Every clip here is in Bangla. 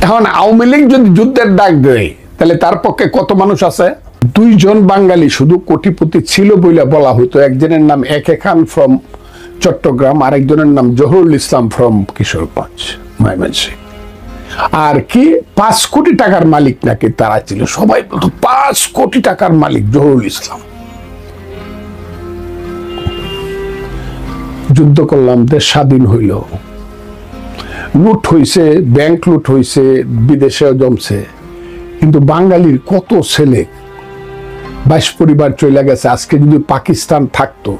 এখন আওয়ামী লীগ যদি যুদ্ধের ডাক দেয় তাহলে তার পক্ষে কত মানুষ আছে? দুইজন বাঙালি শুধু কোটিপতি ছিল বলে বলা হতো। একজনের নাম একে খান ফ্রম চট্টগ্রাম, আরেকজনের নাম জহুরুল ইসলাম ফ্রম কিশোরগঞ্জ, ময়মনসিংহ। আর কি 5 কোটি টাকার মালিক নাকি তারা ছিল। সবাই বলতো 5 কোটি টাকার মালিক জহুরুল ইসলাম। যুদ্ধ করলাম, দেশ স্বাধীন হইল, লুট হইছে, ব্যাংক লুট হইছে, বিদেশেও জমছে, কিন্তু বাঙালির কত ছেলে 22 পরিবার চলে গেছে। আজকে যদি পাকিস্তান থাকতো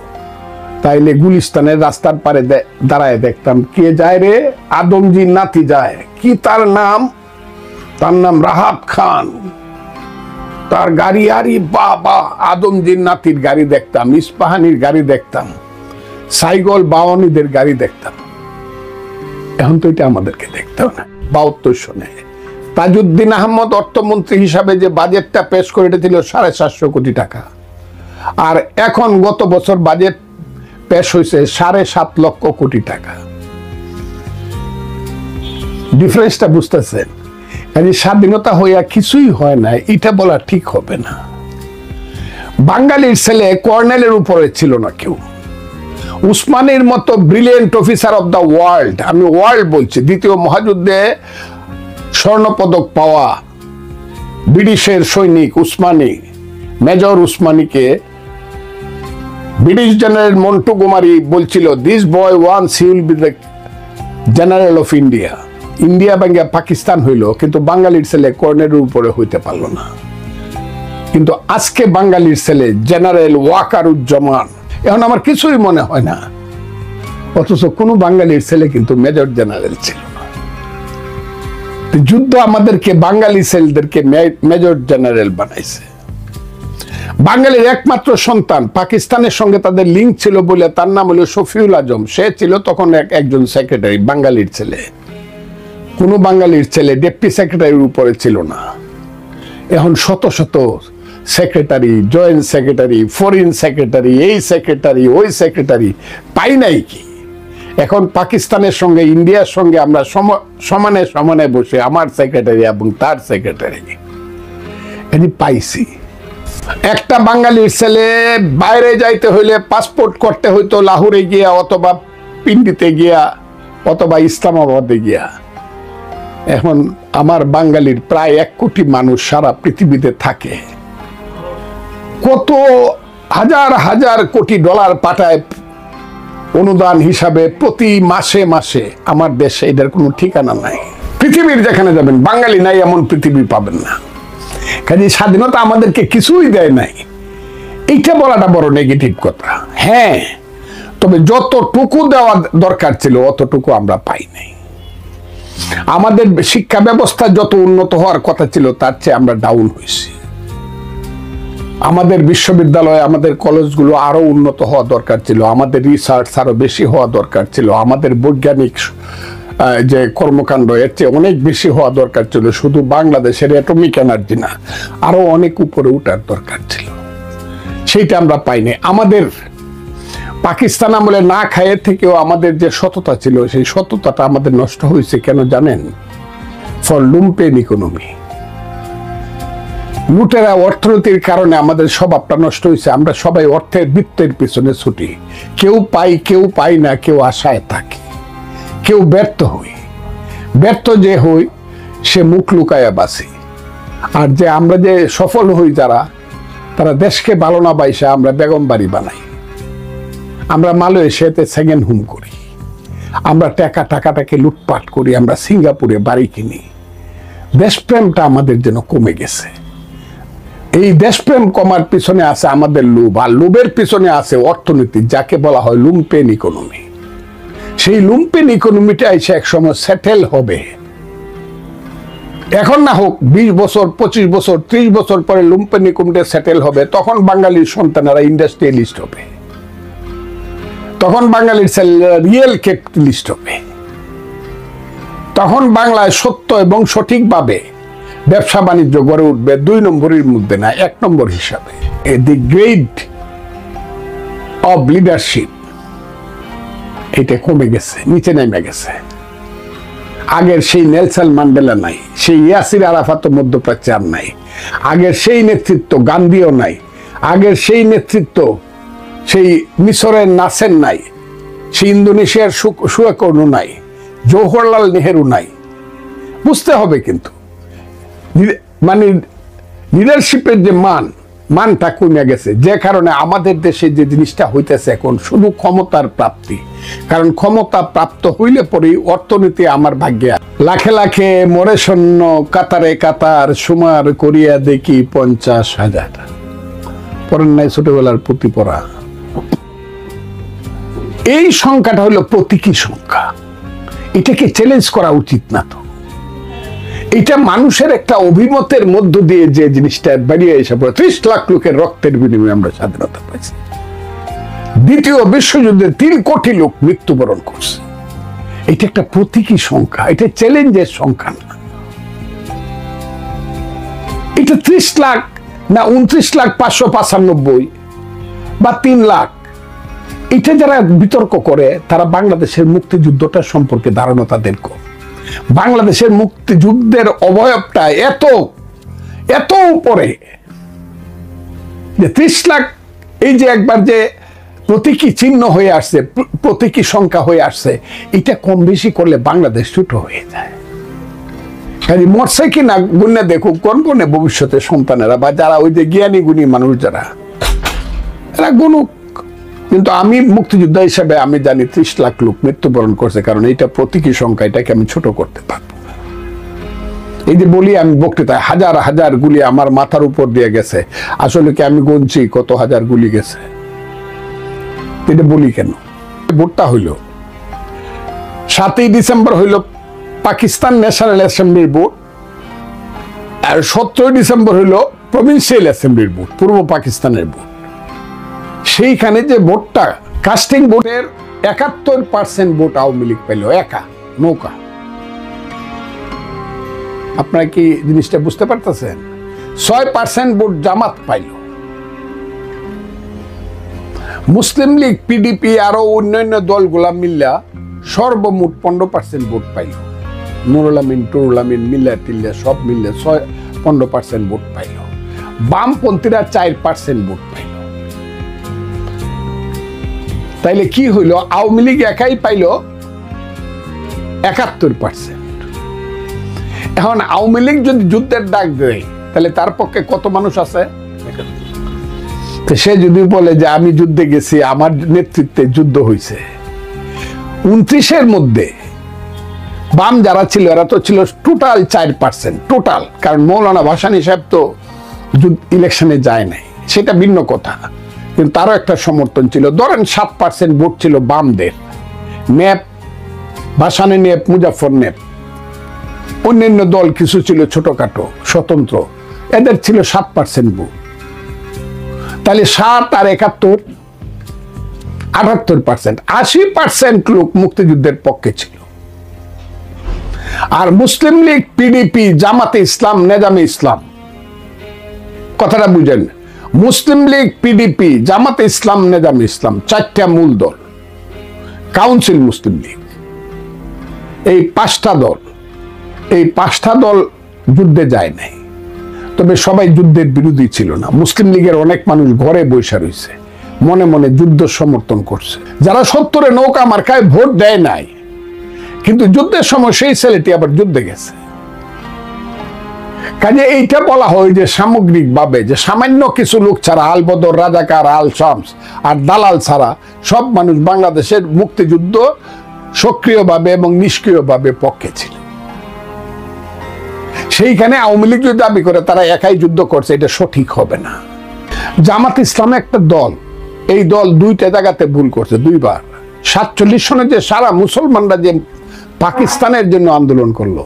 তাইলে গুলিস্তানের রাস্তার পারে দাঁড়ায় দেখতাম, কে যায় রে? আদমজির নাতি যায়। কি তার নাম? তার নাম রাহাত খান। তার গাড়ি, আরি বাবা, আদমজির নাতির গাড়ি দেখতাম, ইস্পাহানির গাড়ি দেখতাম, সাইগল বাওয়ানিদের গাড়ি দেখতাম। এখন তো এটা আমাদেরকে দেখতে না। 72 সনে তাজউদ্দিন আহমদ অর্থমন্ত্রী হিসাবে যে বাজেটটা পেশ করে ছিল 750 কোটি টাকা, আর এখন গত বছর বাজেট পেশ হয়েছে 7.5 লক্ষ কোটি টাকা। ডিফারেন্সটা বুঝতেছেন? স্বাধীনতা হইয়া কিছুই হয় না, এটা বলা ঠিক হবে না। বাঙালির ছেলে কর্নেলের উপরে ছিল না কেউ। উসমানীর মতো brilliant officer of the world, আমি ওয়ার্ল্ড বলছি, দ্বিতীয় মহাযুদ্ধে স্বর্ণপদক পাওয়া ব্রিটিশের সৈনিক উসমানী, মেজর উসমানীকে ব্রিটিশ জেনারেল মন্টুগোমারি বলছিল, this boy once he will be the general of India. India ভাঙ্গা পাকিস্তান হইল, কিন্তু বাঙালির ছেলে কর্নেলের উপরে হইতে পারল না। কিন্তু আজকে বাঙালির ছেলে জেনারেল ওয়াকারুজ্জামান। এখন আমার কিছুই মনে হয় না, অথচ কোনো বাঙালির ছেলে কিন্তু মেজর জেনারেল ছিল না। যুদ্ধ আমাদেরকে, বাঙালি ছেলেদেরকে মেজর জেনারেল বানাইছে। বাঙালির একমাত্র সন্তান, পাকিস্তানের সঙ্গে তাদের লিঙ্ক ছিল বলে তার নাম হলো শফিউল আজম। সে ছিল তখন একজন সেক্রেটারি, বাঙালির ছেলে। কোনো বাঙালির ছেলে ডেপুটি সেক্রেটারির উপরে ছিল না। এখন শত শত secretary, joint secretary, foreign secretary, এই সেক্রেটারি, ওই সেক্রেটারি, পাই নাই কি? এখন পাকিস্তানের সঙ্গে, ইন্ডিয়ার সঙ্গে আমরা সমানে সমানে বসে আমার সেক্রেটারি এবং তার সেক্রেটারি পাইছি। একটা বাঙালির ছেলে বাইরে যাইতে হইলে পাসপোর্ট করতে হইতো লাহোরে গিয়া, অথবা পিন্ডিতে গিয়া, অথবা ইসলামাবাদে গিয়া। এখন আমার বাঙালির প্রায় 1 কোটি মানুষ সারা পৃথিবীতে থাকে। কত হাজার হাজার কোটি ডলার পাঠায় অনুদান হিসাবে প্রতি মাসে মাসে আমার দেশে। এটার কোনো ঠিকানা নাই। পৃথিবীর যেখানে যাবেন বাঙালি নাই এমন পৃথিবী পাবেন না। কাজে স্বাধীনতা আমাদেরকে কিছুই দেয় নাই, এইটা বলাটা বড় নেগেটিভ কথা। হ্যাঁ, তবে যতটুকু দেওয়া দরকার ছিল অতটুকু আমরা পাই নাই। আমাদের শিক্ষা ব্যবস্থা যত উন্নত হওয়ার কথা ছিল তার চেয়ে আমরা ডাউন হয়েছি। আমাদের বিশ্ববিদ্যালয়, আমাদের কলেজগুলো আরো উন্নত হওয়া দরকার ছিল। আমাদের রিসার্চ আরো বেশি হওয়া দরকার ছিল। আমাদের বৈজ্ঞানিক যে কর্মকাণ্ড এর চেয়ে অনেক বেশি হওয়া দরকার ছিল। শুধু বাংলাদেশের অ্যাটমিক এনার্জি না, আরো অনেক উপরে উঠার দরকার ছিল। সেইটা আমরা পাইনি। আমাদের পাকিস্তান আমলে না খাইয়ে থেকেও আমাদের যে সততা ছিল, সেই সততাটা আমাদের নষ্ট হয়েছে। কেন জানেন? For lumpen economy. লুটেরা অর্থনীতির কারণে আমাদের স্বভাবটা নষ্ট হয়েছে। আমরা সবাই অর্থের বৃত্তের পিছনে ছুটি। কেউ পাই, কেউ পাই না, কেউ আশায় থাকে, কেউ ব্যর্থ হই। ব্যর্থ যে হই সে মুখ লুকায়া বাসি। আর যে আমরা যে সফল হই যারা, তারা দেশকে ভালো না বাইসা আমরা বেগম বাড়ি বানাই, আমরা মালয়েশিয়াতে সেকেন্ড হোম করি, আমরা টাকাটাকে লুটপাট করি, আমরা সিঙ্গাপুরে বাড়ি কিনি। দেশপ্রেমটা আমাদের যেন কমে গেছে। এই দেশপ্রেম কমার পিছনে আছে আমাদের লোভ, আর লোভের পিছনে আছে অর্থনীতি, যাকে বলা হয় লুম্পেন ইকোনমি। সেই লুম্পেন ইকোনমিটা এসে এক সময় সেটেল হবে। এখন না হোক, 20 বছর, 25 বছর, 30 বছর পরে লুম্পেন ইকোনমিটা সেটেল হবে। তখন বাঙালির সন্তানেরা ইন্ডাস্ট্রিয়ালিস্ট হবে, তখন বাঙালির ছেলেরা রিয়েল ক্যাপিটালিস্ট হবে। তখন বাংলায় সত্য এবং সঠিকভাবে ব্যবসা বাণিজ্য গড়ে উঠবে 2 নম্বরের মধ্যে না, 1 নম্বর হিসাবে। দি গ্রেড অফ লিডারশিপ এটা কমে গেছে, নিচে নেমে গেছে। আগের সেই নেলসন ম্যান্ডেলা নাই, সেই ইয়াসির আরাফাত মধ্যপ্রাচ্যে আর নাই, আগের সেই নেতৃত্ব গান্ধীও নাই, আগের সেই নেতৃত্ব সেই মিশরের নাসের নাই, সেই ইন্দোনেশিয়ার সুয়াকর্ণ নাই, জওহরলাল নেহেরু নাই। বুঝতে হবে কিন্তু মানে লিডারশিপের যে মানটা কমে গেছে, যে কারণে আমাদের দেশে যে জিনিসটা হইতেছে এখন শুধু ক্ষমতার প্রাপ্তি। কারণ ক্ষমতা প্রাপ্ত হইলে পরেই অর্থনীতি আমার ভাগ্যে। লাখে লাখে মরে সৈন্য কাতারে কাতার সুমার করিয়া দেখি 50,000। পড়েন নাই ছোটবেলার পুঁথি পড়া? এই সংখ্যাটা হলো প্রতীকী সংখ্যা, এটাকে চ্যালেঞ্জ করা উচিত না। তো এটা মানুষের একটা অভিমতের মধ্য দিয়ে যে জিনিসটা বেরিয়ে এসে পড়ে। 30 লাখ লোকের রক্তের বিনিময়ে আমরা স্বাধীনতা পাইছি। দ্বিতীয় বিশ্বযুদ্ধে 3 কোটি লোক মৃত্যুবরণ করছে। এটা একটা প্রতীকী সংখ্যা, এটা চ্যালেঞ্জের সংখ্যা না। এটা 30 লাখ না 29,595 বা 3 লাখ, এটা যারা বিতর্ক করে তারা বাংলাদেশের মুক্তিযুদ্ধটা সম্পর্কে ধারণা তাদের কম। বাংলাদেশের মুক্তিযুদ্ধের অবয়বটা এত এত উপরে যে 30 লাখ এই যে একবার যে প্রতীকী চিহ্ন হয়ে আসছে, প্রতীকী সংখ্যা হয়ে আসছে, এটা কম বেশি করলে বাংলাদেশ ছোট হয়ে যায়। মরছে কি না গুণে দেখুক গণবনে ভবিষ্যতে সন্তানেরা বা যারা ওই যে জ্ঞানী গুণী মানুষ যারা এরা গুণুক। কিন্তু আমি মুক্তিযোদ্ধা হিসেবে আমি জানি 30 লাখ লোক মৃত্যুবরণ করছে, কারণ এইটা প্রতীকী সংখ্যা, এটাকে আমি ছোট করতে পারবো। এই যে বলি আমি বক্তৃতায় হাজার হাজার গুলি আমার মাথার উপর দিয়ে গেছে, আসলে কি আমি গুনছি কত হাজার গুলি গেছে? এটা বলি কেন? ভোটটা হইল 7ই ডিসেম্বর হইল পাকিস্তান ন্যাশনাল অ্যাসেম্বলির ভোট, আর 17ই ডিসেম্বর হইল প্রভিন্সিয়াল অ্যাসেম্বলির ভোট, পূর্ব পাকিস্তানের ভোট। সেইখানে যে ভোটটা কাস্টিং ভোটের 71% ভোট আওয়ামী লীগ পেল, একা নৌকা। আপনারা কি জিনিসটা বুঝতে পারতেছেন? 6% ভোট জামাত পাইল। মুসলিম লীগ, পিডিপি আরো অন্যান্য দলগুলা মিল্লা সর্বমোট 15% ভোট পাইল। নুরুল আমিন, টুরুল আমিন মিল্লা টিল্লা সব মিললে 15% ভোট পাইল। বামপন্থীরা 4% ভোট পাইল। তাইলে কি হইল? আওয়ামী লীগ একাই পাইল 71%। এখন আওয়ামী লীগ যদি যুদ্ধের ডাক দেয় তাহলে তার পক্ষে কত মানুষ আছে? সে যদি বলে যে আমি যুদ্ধে গেছি, আমার নেতৃত্বে যুদ্ধ হয়েছে, 29-এর মধ্যে বাম যারা ছিল এরা তো ছিল টোটাল 4%, টোটাল। কারণ মৌলানা ভাসানী সাহেব তো ইলেকশনে যায় নাই, সেটা ভিন্ন কথা, কিন্তু তারও একটা সমর্থন ছিল। ধরেন 7% ভোট ছিল বামদের, নেপ, ভাসানী নেপ, মুজাফর নেপ, অন্যান্য দল কিছু ছিল ছোটখাটো স্বতন্ত্র, এদের ছিল 7% ভোট। তাহলে 7 আর 71 78%, 80% লোক মুক্তিযুদ্ধের পক্ষে ছিল। আর মুসলিম লীগ, পিডিপি, জামাতে ইসলাম, নেজামে ইসলাম, কথাটা বুঝেন, মুসলিম লীগ, পিডিপি, জামাতে ইসলাম, নেজামে ইসলাম 4টা মূল দল, কাউন্সিল মুসলিম লীগ, এই 5টা দল, এই 5টা দল যুদ্ধে যায় নাই। তবে সবাই যুদ্ধের বিরোধী ছিল না। মুসলিম লীগের অনেক মানুষ ঘরে বসে রয়েছে, মনে মনে যুদ্ধ সমর্থন করছে। যারা 70-এ নৌকা মার্কায় ভোট দেয় নাই, কিন্তু যুদ্ধের সময় সেই ছেলেটি আবার যুদ্ধে গেছে। কাজে এইটা বলা হয় যে সামগ্রিকভাবে যে সামান্য কিছু লোক ছাড়া, আলবদর, রাজাকার, আল শামস আর দালাল ছাড়া সব মানুষ বাংলাদেশের মুক্তিযুদ্ধ সক্রিয়ভাবে এবং নিষ্ক্রিয়ভাবে পক্ষে ছিল। সেইখানে আওয়ামী লীগ যদি দাবি করে তারা একাই যুদ্ধ করছে, এটা সঠিক হবে না। জামাত ইসলাম একটা দল, এই দল 2টা জায়গাতে ভুল করছে, 2বার। 47 সনে যে সারা মুসলমানরা যে পাকিস্তানের জন্য আন্দোলন করলো,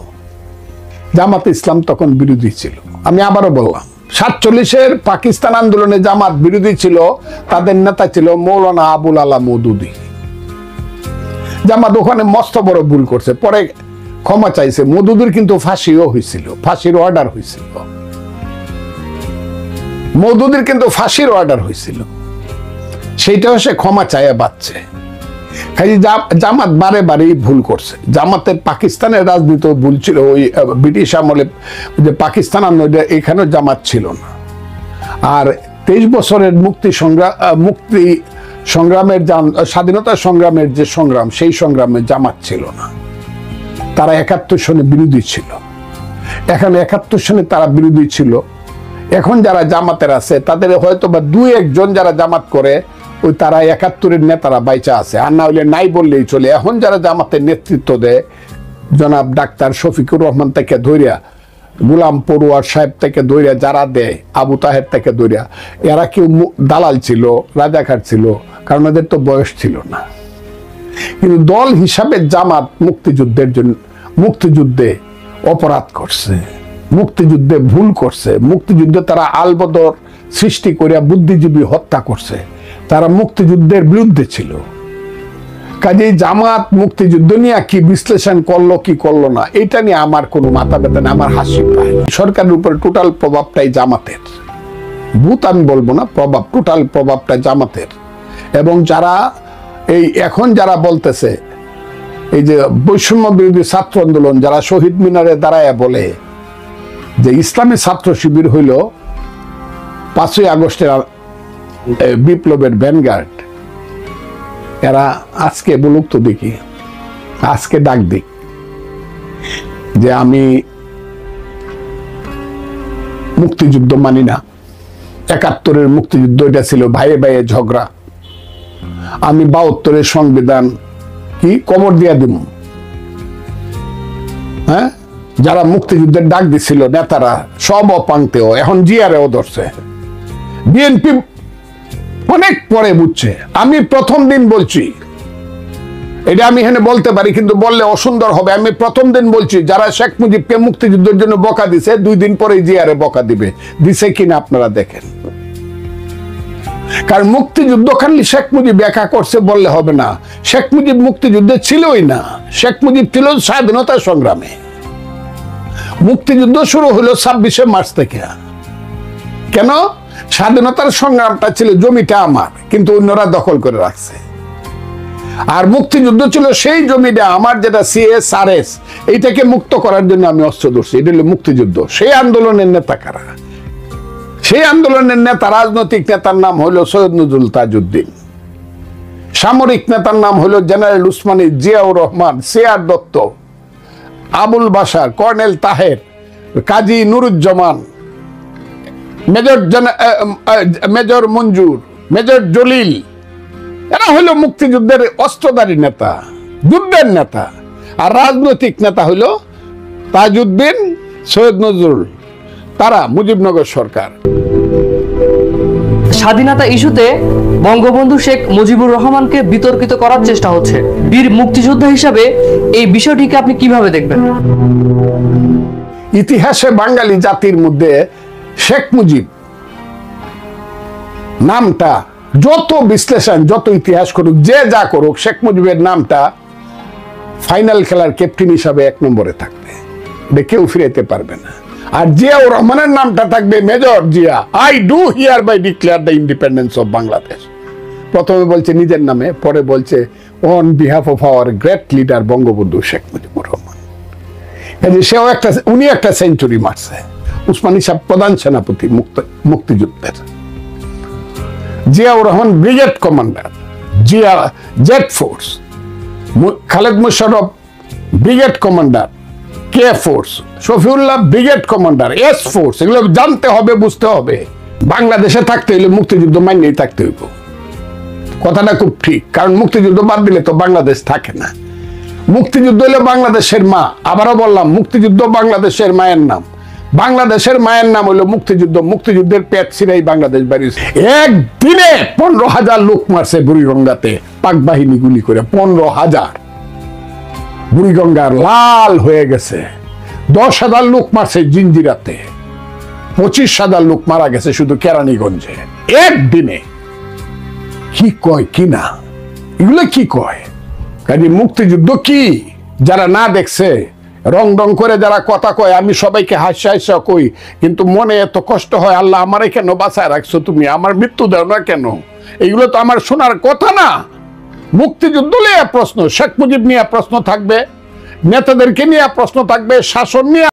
জামাত ইসলাম তখন বিরোধী ছিল। আমি আবারও বললাম, 47-এর পাকিস্তান আন্দোলনে জামাত বিরোধী ছিল, তাদের নেতা ছিল মৌলানা আবুল আলা মওদুদী। জামাত ওখানে মস্ত বড় ভুল করছে, পরে ক্ষমা চাইছে। মওদুদীর কিন্তু ফাঁসিও হয়েছিল, ফাঁসির অর্ডার হয়েছিল, মওদুদীর কিন্তু ফাঁসির অর্ডার হয়েছিল, সেইটাও সে ক্ষমা চাইয়া বাঁচছে। কাজে জামাত বারে বারেই ভুল করছে। জামাতের পাকিস্তানের রাজনীতি ভুল ছিল, ওই ব্রিটিশ আমলে যে পাকিস্তান আন্দোলন এখানেও জামাত ছিল না। আর 23 বছরের মুক্তি সংগ্রামের স্বাধীনতা সংগ্রামের যে সংগ্রাম, সেই সংগ্রামে জামাত ছিল না। তারা 71 সনে বিরোধী ছিল। এখন 71 সনে তারা বিরোধী ছিল। এখন যারা জামাতের আছে তাদের হয়তো বা 2-1 জন যারা জামাত করে, ওই তারা 71-এর নেতারা বাইচা আছে, আর না হইলে নাই বললেই চলে। এখন যারা জামাতের নেতৃত্ব দেয়, জনাব ডাক্তার শফিকুর রহমান থেকে ধরিয়া, গোলাম পড়ুয়ার সাহেব থেকে ধরিয়া যারা দেয়, আবু তাহের থেকে ধরিয়া, এরা কেউ দালাল ছিল, রাজাকার ছিল, কারণ এদের তো বয়স ছিল না। কিন্তু দল হিসাবে জামাত মুক্তিযুদ্ধে অপরাধ করছে, মুক্তিযুদ্ধে ভুল করছে, মুক্তিযুদ্ধে তারা আলবদর সৃষ্টি করিয়া বুদ্ধিজীবী হত্যা করছে, তারা মুক্তিযুদ্ধের বিরুদ্ধে ছিল। কাজেই জামাত মুক্তিযুদ্ধ নিয়ে কি বিশ্লেষণ করলো কি করলো না, এটা নিয়ে আমার কোনো মাথা ব্যথা না, আমার হাসি পায়। সরকারের উপরে টোটাল প্রভাবটাই জামাতের, ভূত আমি বলবো না, টোটাল প্রভাবটা জামাতের। এবং যারা এখন যারা বলতেছে এই যে বৈষম্য বিরোধী ছাত্র আন্দোলন, যারা শহীদ মিনারে দাঁড়ায় বলে যে ইসলামী ছাত্র শিবির হইল 5ই আগস্টের বিপ্লবের ভ্যানগার্ড, এরা আজকে বলুক তো দেখি, আজকে ডাক দিক যে আমি মুক্তিযুদ্ধ মানি না, 71-এর মুক্তিযুদ্ধ এটা ছিল ভাইয়ে ভাইয়ে ঝগড়া, আমি 72-এর সংবিধান কি কবর দিয়া দিব। হ্যাঁ, যারা মুক্তিযুদ্ধের ডাক দিছিল নেতারা সব অপাংতেও এখন জিয়ারেও ধরছে। বিএনপি অনেক পরে বুঝছে। আমি প্রথম দিন বলছি, এটা আমি এখানে বলতে পারি কিন্তু বললে অসুন্দর হবে, আমি প্রথম দিন বলছি যারা শেখ মুজিবকে মুক্তিযুদ্ধের জন্য বকা দিছে, 2 দিন পরে জিয়ারে বকা দিছে কিনা আপনারা দেখেন। কারণ মুক্তিযুদ্ধ খালি শেখ মুজিব একা করছে বললে হবে না। শেখ মুজিব মুক্তিযুদ্ধে ছিলই না, শেখ মুজিব ছিল স্বাধীনতা সংগ্রামে। মুক্তিযুদ্ধ শুরু হলো 26শে মার্চ থেকে। কেন? স্বাধীনতার সংগ্রামটা ছিল জমিটা আমার, কিন্তু অন্যরা দখল করে রাখছে। আর মুক্তিযুদ্ধ ছিল সেই জমিটা আমার, যেটা CSRS, এইটাকে মুক্ত করার জন্য আমি অস্ত্র ধরছি। এটা হলো মুক্তিযুদ্ধ। সেই আন্দোলনের নেতা কারা? সেই আন্দোলনের নেতা, রাজনৈতিক নেতার নাম হলো সৈয়দ নজরুল তাজউদ্দিন, সামরিক নেতার নাম হলো general Osmani, Ziaur Rahman, CR Dutta, Abul Bashar, colonel Taher, Kazi Nuruzzaman, major Manzur, major Jalil. এরা হলো মুক্তিযুদ্ধের অস্ত্রধারী নেতা, যুদ্ধের নেতা। আর রাজনৈতিক নেতা হলো তাজউদ্দিন, সৈয়দ নজরুল, তারা মুজিবনগর সরকার। স্বাধীনতা ইস্যুতে বঙ্গবন্ধু শেখ মুজিবুর রহমানকে বিতর্কিত করার চেষ্টা হচ্ছে। বীর মুক্তিযোদ্ধা হিসাবে এই বিষয়টিকে আপনি কিভাবে দেখবেন? ইতিহাসে বাঙালি জাতির মধ্যে শেখ মুজিব নামটা, যত বিশ্লেষণ, যত ইতিহাস করুক, যে যা করুক, শেখ মুজিবের নামটা ফাইনাল খেলার ক্যাপ্টেন হিসাবে 1 নম্বরে থাকবে, এটা কেউ ফিরাইতে পারবে না। আর জিয়াউর রহমানের নামটা থাকবে major Zia, I do hereby declare the independence of Bangladesh. প্রথমে বলছে নিজের নামে, পরে বলছে on behalf of our great leader Bangabandhu Sheikh Mujibur Rahman. সেও উনি একটা সেঞ্চুরি মারছে। উসমানী সাহেব প্রধান সেনাপতি মুক্তিযুদ্ধের, Ziaur Rahman brigade commander, Zia Z force, Khaled Musharraf brigade commander K force, Shafiullah brigade commander S force. এগুলো জানতে হবে, বুঝতে হবে। বাংলাদেশে থাকতে হলে মুক্তিযুদ্ধ মাইনেই থাকতে হইব, কথাটা খুব ঠিক। কারণ মুক্তিযুদ্ধ বাদ দিলে তো বাংলাদেশ থাকে না। মুক্তিযুদ্ধ হলো বাংলাদেশের মা। আবারও বললাম, মুক্তিযুদ্ধ বাংলাদেশের মায়ের নাম। বাংলাদেশের মায়ের নাম হলো মুক্তিযুদ্ধ। মুক্তিযুদ্ধের পেট ছিঁড়াই বাংলাদেশ বাড়িয়েছে। একদিনে 15,000 লোক মারছে বুড়িগঙ্গাতে, পাক বাহিনী গুলি করে। 15,000 বুড়িগঙ্গার লাল হয়ে গেছে। 10,000 লোক মারছে জিঞ্জিরাতে। 25,000 লোক মারা গেছে শুধু কেরানীগঞ্জে একদিনে। কি কয় কি না, এগুলো কি কয়? কাজে মুক্তিযুদ্ধ কি যারা না দেখছে, রং রং করে যারা কথা কয়, আমি সবাইকে হাসা হাসা কই, কিন্তু মনে এত কষ্ট হয়, আল্লাহ আমারে কেন বাঁচায় রাখছো তুমি, আমার মৃত্যু দাও না কেন? এগুলো তো আমার শোনার কথা না। মুক্তিযুদ্ধ নিয়ে প্রশ্ন, শেখ মুজিব নিয়ে প্রশ্ন থাকবে, নেতাদেরকে নিয়ে প্রশ্ন থাকবে, শাসন নিয়ে